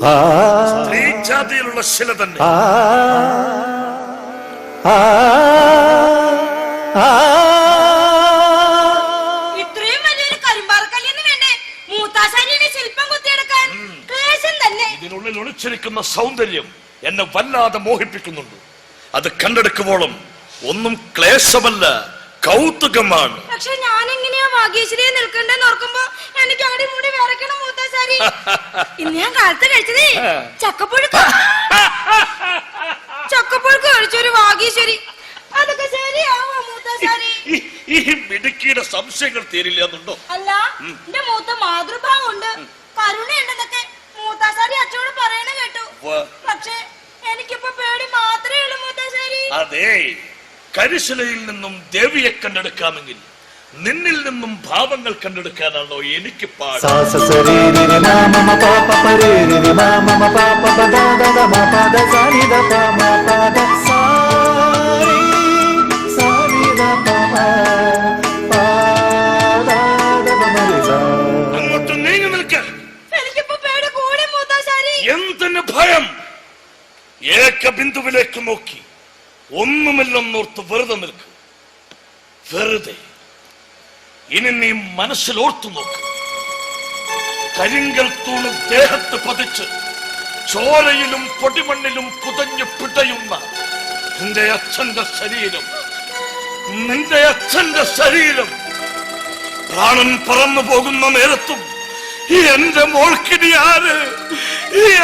സ്ത്രീ ജാതിയിലുള്ള ശില തന്നെ. ഇത്രയും വലിയൊരു കരിമ്പാറക്കല്ലിന് വേണ്ടേ മൂത്താശാരിയുടെ ശില്പം കുത്തിയെടുക്കാൻ? ക്ലേശം തന്നെ. ഇതിനുള്ളിൽ ഒളിച്ചിരിക്കുന്ന സൗന്ദര്യം എന്നെ വല്ലാതെ മോഹിപ്പിക്കുന്നുണ്ട്. അത് കണ്ടെടുക്കുമ്പോഴും ഒന്നും ക്ലേശമല്ല, കൗതുകമാണ്. പക്ഷെ ഞാൻ എങ്ങനെയാ ഭാഗ്യശ്രീയെ നിൽക്കണ്ടെന്ന് ഓർക്കുമ്പോ എനിക്ക് അവിടെ മൂടി വിറയ്ക്കണം മൂത്താശാരി. ഇന്ന് ഞാൻ കാലത്ത് കഴിച്ചതേ ചക്കപ്പുഴുക്ക്. ചക്കപ്പുഴുക്ക് കഴിച്ചൊരു ഭാഗ്യശ്വരി. അതൊക്കെ ശരിയാവോ മൂത്താശാരി? ഈ മിടുക്കിയുടെ സംശയങ്ങൾ തീരില്ല എന്നുണ്ടോ? അല്ല, എന്റെ മൂത്ത മാതൃഭാവം ഉണ്ട്, കരുണയുണ്ടെന്നൊക്കെ മൂത്താശാരി അച്ഛനോട് പറയണ കേട്ടു. പക്ഷേ എനിക്കിപ്പോ പേടി മാത്രമേ ഉള്ളൂ മൂത്താശാരി. അതെ, കരിശിലയിൽ നിന്നും ദേവിയെ കണ്ടെടുക്കാമെങ്കിൽ നിന്നിൽ നിന്നും ഭാവങ്ങൾ കണ്ടെടുക്കാനാണോ എനിക്ക് പാട്? അങ്ങോട്ട് നീങ്ങി നിൽക്ക. എനിക്കിപ്പോ പേടി കൂടി മൂത്താശാരി. എന്തിന് ഭയം? ഏകബിന്ദുവിലേക്ക് നോക്കി ഒന്നുമില്ലെന്നോർത്ത് വെറുതെ നിൽക്ക്. വെറുതെ. ഇനി നീ മനസ്സിൽ ഓർത്തു നോക്ക്. കരിങ്കൽ തൂണ് ദേഹത്ത് പതിച്ച് ചോരയിലും പൊടിമണ്ണിലും പുതഞ്ഞു പിടയുന്ന നിന്റെ അച്ഛന്റെ ശരീരം, നിന്റെ അച്ഛന്റെ ശരീരം പ്രാണൻ പറന്നു പോകുന്ന നേരത്തും എന്റെ മോൾക്കിനി ആര്,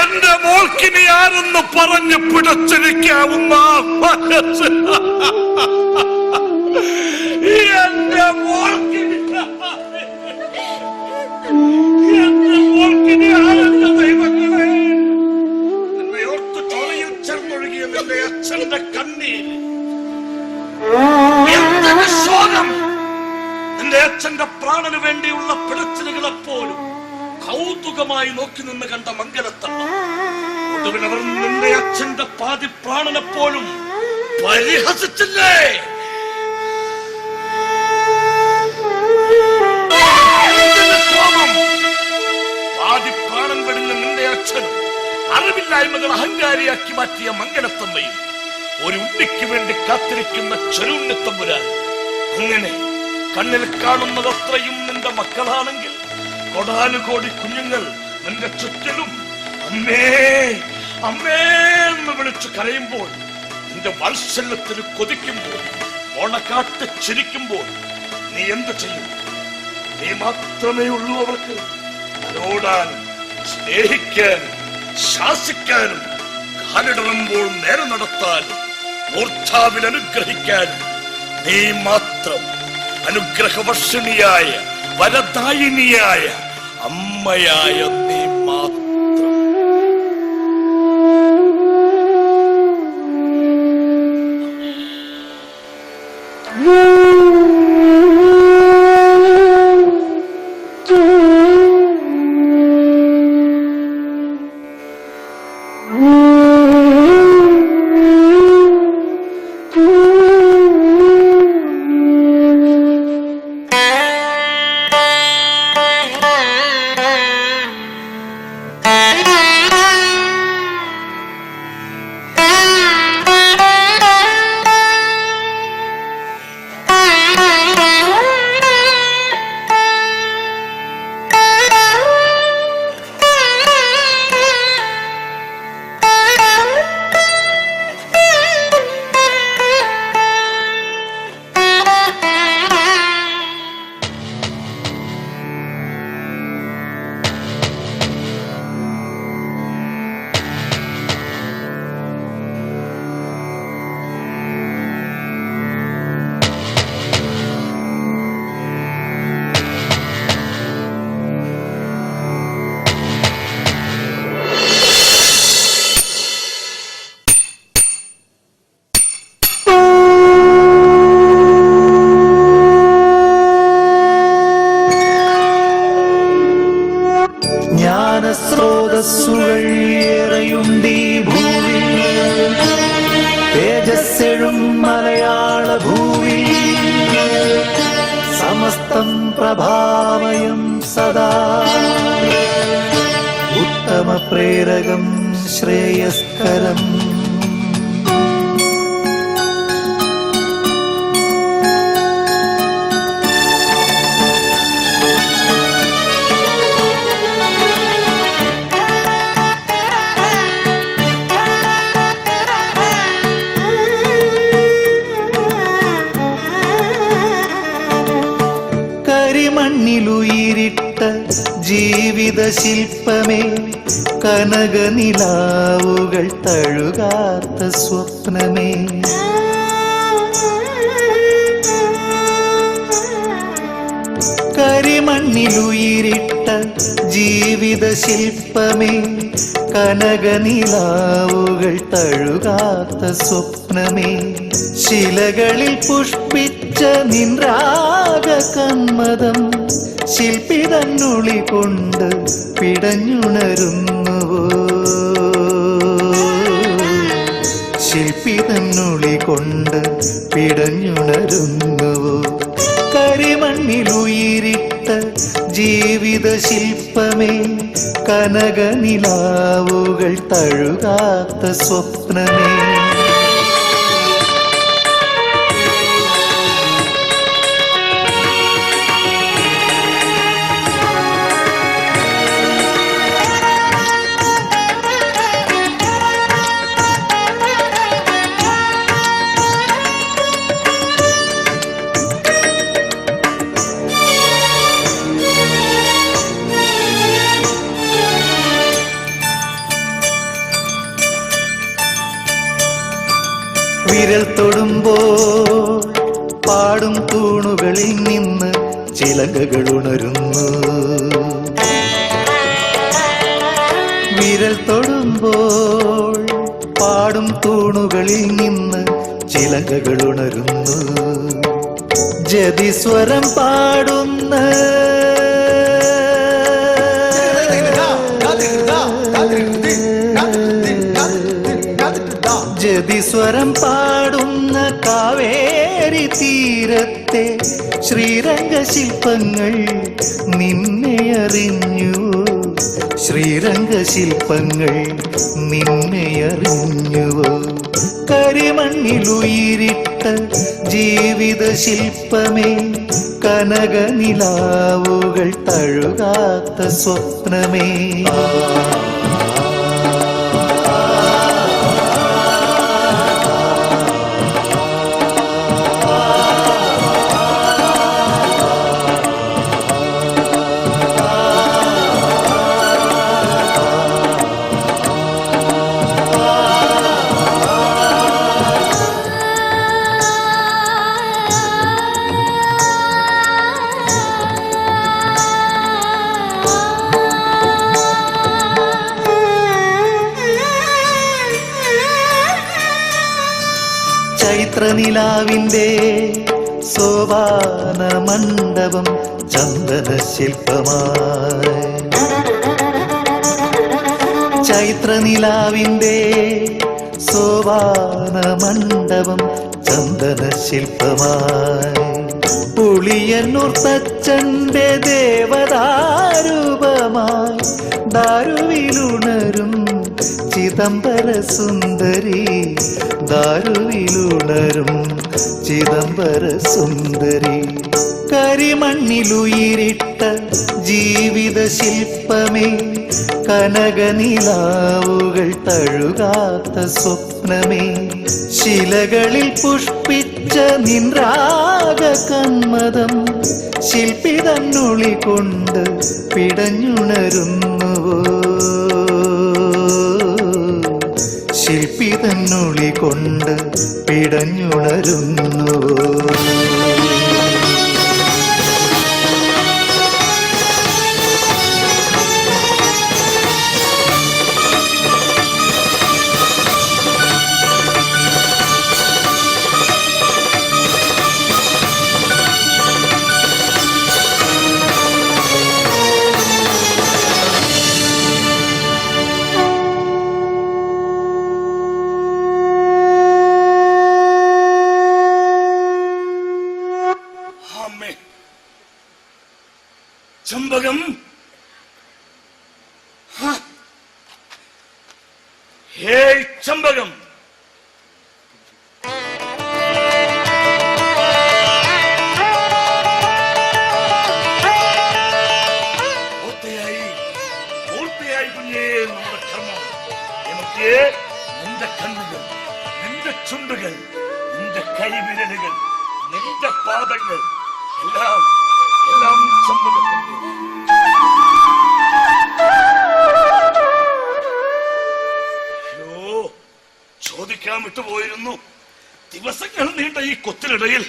എന്റെ മോൾക്കിനി ആരെന്ന് പറഞ്ഞ് പിടച്ചിരിക്കാവുന്ന എന്റെ മോൾക്കിനി ആരെന്ന ദൈവങ്ങളെ, നിന്നെ ഓർത്ത് ചോരയിൽ ചേർന്നൊഴുകിയ നിന്റെ അച്ഛന്റെ കണ്ണീര്, എന്തൊക്കെ ശോകം! നിന്റെ അച്ഛന്റെ പ്രാണന് വേണ്ടിയുള്ള പിടച്ചിലുകളെപ്പോലും കൗതുകമായി നോക്കി നിന്ന് കണ്ട മംഗലത്തമ്മ ഒടുവിൽ അവർ നിന്റെ അച്ഛന്റെ പാതി പ്രാണനെപ്പോലും പരിഹസിച്ചില്ലേ? പാതി പ്രാണൻ വെടിഞ്ഞ നിന്റെ അച്ഛനും അറിവില്ലായ്മകൾ അഹങ്കാരിയാക്കി മാറ്റിയ മംഗലത്തമ്മയും ഒരു ഉണ്ണിക്ക് വേണ്ടി കാത്തിരിക്കുന്ന ചെറുണ്ണിത്തമ്പുരാൻ. അങ്ങനെ കണ്ണിൽ കാണുന്നതത്രയും നിന്റെ മക്കളാണെങ്കിൽ കോടാനുകോടി കുഞ്ഞുങ്ങൾ നിന്റെ ചുറ്റിലും അമ്മേ അമ്മേ എന്ന് വിളിച്ചു കരയുമ്പോൾ, നിന്റെ വാത്സല്യത്തിന് കൊതിക്കുമ്പോൾ, ഓണക്കാട്ട് ചിരിക്കുമ്പോൾ നീ എന്ത് ചെയ്യും? നീ മാത്രമേ ഉള്ളൂ അവർക്ക് തലോടാനും സ്നേഹിക്കാനും ശാസിക്കാനും, കാലിടറുമ്പോൾ നേരെ നടത്താനും മൂർച്ഛാവിൽ അനുഗ്രഹിക്കാനും. നീ മാത്രം അനുഗ്രഹവർഷിണിയായ വരദായിനിയായ അമ്മയായ നീ മാത്രം. സ്രോതസ്സുകളേറെയുണ്ടീ ഭൂവിൽ, തേജസ്സെഴും മലയാള ഭൂവിൽ, സമസ്തം പ്രഭാമയം സദാ. ഉത്തമ പരമപ്രേരകം ശ്രേയസ്കരം. കരിമണ്ണിലുയിരിട്ട ജീവിത ശില്പമേ, കനകനിലാവുകൾ തഴുകാത്ത സ്വപ്നമേ. കരിമണ്ണിലുയിരിട്ട ജീവിത ശില്പമേ, കനകനിലാവുകൾ തഴുകാത്ത സ്വപ്നമേ. ശിലകളിൽ പുഷ്പിച്ച നിൻരാഗ കന്മദം ശില്പി തന്നുളി കൊണ്ട് പിടഞ്ഞുണരുന്നുവോ. ശില്പി തന്നുളി കൊണ്ട് പിടഞ്ഞുണരുന്നുവോ. കരിമണ്ണിലുയിരിട്ട ജീവിത ശില്പമേ, കനകനിലാവുകൾ തഴുകാത്ത സ്വപ്നമേ. വിരൽ തൊടുമ്പോൾ പാടും തൂണുകളിൽ നിന്ന് ചിലങ്കകൾ ഉണരുന്നു. വിരൽ തൊടുമ്പോൾ പാടും തൂണുകളിൽ നിന്ന് ചിലങ്കകൾ ഉണരുന്നു. ജതിസ്വരം പാടുന്ന ജതിസ്വരം പാടുന്ന കാവേരി തീരത്തെ ശ്രീരംഗശില്പങ്ങൾ നിന്നെ അറിഞ്ഞു. ശ്രീരംഗശില്പങ്ങൾ നിന്നെ അറിഞ്ഞുവോ. കരിമണ്ണിലുയിരിട്ട ജീവിത ശില്പമേ, കനകനിലാവുകൾ തഴുകാത്ത സ്വപ്നമേ. ചൈത്രനിലാവിന്റെ സോപാന മണ്ഡപം ചന്ദന ശില്പമായി. ചൈത്രനിലാവിന്റെ സോപാന മണ്ഡപം ചന്ദന ശില്പമായി. പുളിയന്നൂർ തച്ചന്റെ ദേവദാരൂപമായി ദാരുവിലുണരും ചിദംബര സുന്ദരി. ദാരുവിലുണരും ചിദംബര സുന്ദരി. കരിമണ്ണിലുയിരിട്ട ജീവിത ശില്പമേ, കനകനിലാവുകൾ തഴുകാത്ത സ്വപ്നമേ. ശിലകളിൽ പുഷ്പിച്ച നിൻരാഗ കന്മദം ശില്പി തന്നുളി കൊണ്ട് പിടഞ്ഞുണരുന്നുവോ. ശില്പി തന്നുളി കൊണ്ട് പിടഞ്ഞുണരുന്നുവോ. ചമ്പകം, ഹേയ് ചമ്പകം, പൂർത്തിയായി കുഞ്ഞേ നമ്മുടെ കർമ്മം. എനിക്ക് നിന്റെ കണ്ണുകൾ, നിന്റെ ചുണ്ടുകൾ, നിന്റെ കൈവിരലുകൾ, നിന്റെ പാദങ്ങൾ എല്ലാം ചമ്പകത്തിന്റെ. ചോദിക്കാൻ വിട്ടുപോയിരുന്നു. ദിവസങ്ങൾ നീണ്ട ഈ കൊത്തിനിടയിൽ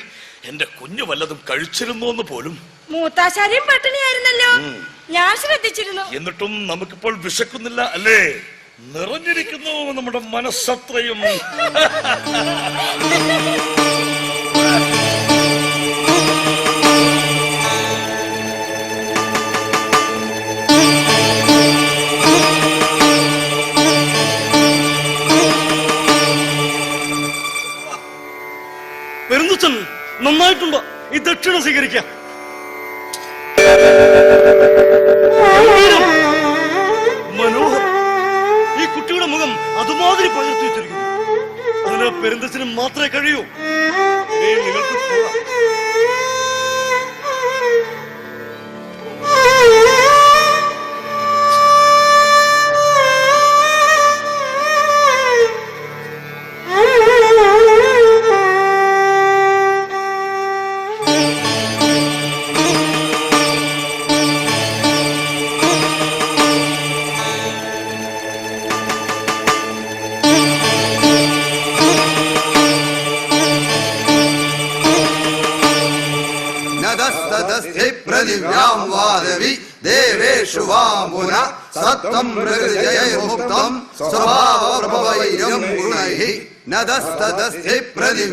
എന്റെ കുഞ്ഞു വല്ലതും കഴിച്ചിരുന്നു എന്ന് പോലും. മൂത്താശാരിയും പട്ടിണിയായിരുന്നല്ലോ, ഞാൻ ശ്രദ്ധിച്ചിരുന്നു. എന്നിട്ടും നമുക്കിപ്പോൾ വിശക്കുന്നില്ല അല്ലേ? നിറഞ്ഞിരിക്കുന്നു നമ്മുടെ മനസ്സത്രയും. പെരുന്തച്ഛൻ നന്നായിട്ടുണ്ട്. ഈ ദക്ഷിണ സ്വീകരിക്കാം. മനോഹർ, ഈ കുട്ടിയുടെ മുഖം അതുമാതിരി പകർത്തി വെച്ചിരിക്കുന്നു. അതിന് പെരുന്തച്ഛന് മാത്രമേ കഴിയൂ. നിങ്ങൾക്ക് പോകാം. പ്രതിവ്യാം വാദവി ദേവേഷു വാമുന സത്വം പ്രകൃതിജൈർമുക്തം സ്വഭാവ പ്രഭവൈര്യം ഗുണൈഃ നദസ്തദസ്തി പ്രതി